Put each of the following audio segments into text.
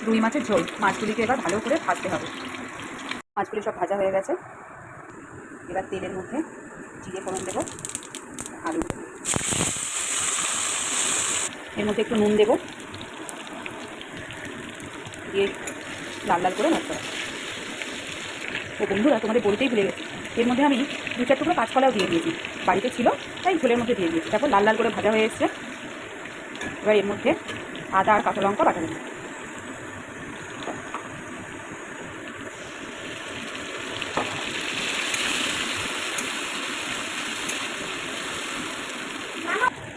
রুই মাছের ঝোল। মাছগুলিকে এবার ভালো করে ভাজতে হবে। মাছগুলি সব ভাজা হয়ে গেছে। এবার তেলের মধ্যে জিরে ফোড়ন দেবো, আলু দেবো, এর মধ্যে একটু নুন দেবো, দিয়ে লাল লাল করে ভাজতে হবে। ও বন্ধুরা, তোমাদের বলতেই ভুলে গেছি, এর মধ্যে আমি 2-4 টুকরো কাঁচকলাও দিয়ে দিয়েছি। বাড়িতে ছিল তাই ঝোলের মধ্যে দিয়ে দিয়েছি। তারপর লাল লাল করে ভাজা হয়ে এসছে। এবার এর মধ্যে আদা আর কাঁচা লঙ্কা বাটা দেবো।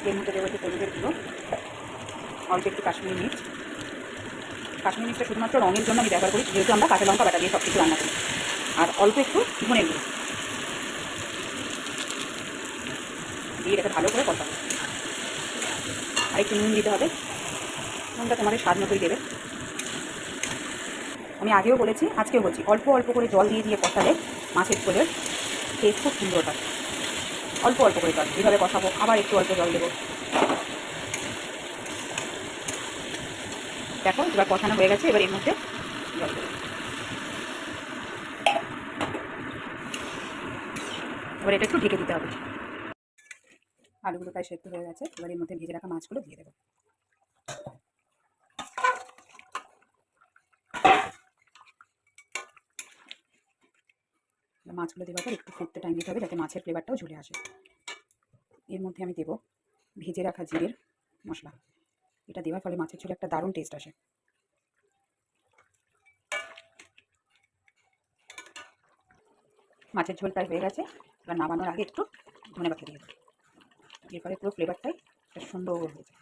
এর মধ্যে দেবো একটু হলুদের গুঁড়ো, অল্প একটু কাশ্মীরি মির্চ। কাশ্মীরি মির্চটা শুধুমাত্র রঙের জন্য আমি ব্যবহার করি, যেহেতু আমরা কাঁচা লঙ্কা বাটা দিয়ে সব কিছু রান্না করি। আর অল্প একটু ধনের গুঁড়ো দিয়ে এটাকে ভালো করে কষাবো। আর একটু নুন দিতে হবে। নুনটা তোমাদের স্বাদ মতোই দেবে। আমি আগেও বলেছি, আজকেও বলছি, অল্প অল্প করে জল দিয়ে দিয়ে কষালে মাছের ঝোলের টেস্ট খুব সুন্দর হয়। অল্প অল্প করে জল এইভাবে কষাবো, আবার একটু অল্প জল দেবো। দেখো এবার কষানো হয়ে গেছে। এবার এর মধ্যে জল দেবো। এবার এটা একটু ঢেকে দিতে হবে। আলুগুলো প্রায় সেদ্ধ হয়ে গেছে। এবার এর মধ্যে ভেজে রাখা মাছগুলো দিয়ে দেবো। মাছগুলো দেওয়ার পর একটু ফুটতে টাইম দিতে হবে, যাতে মাছের ফ্লেভারটাও ঝুলে আসে। এর মধ্যে আমি দেবো ভেজে রাখা জিরের মশলা। এটা দেওয়ার ফলে মাছের ঝোলে একটা দারুণ টেস্ট আসে। মাছের ঝোল প্রায় হয়ে গেছে। এবার নামানোর আগে একটু ধনেপাতা দিয়ে দেবো। এর ফলে পুরো ফ্লেভারটাই সুন্দর হয়েছে।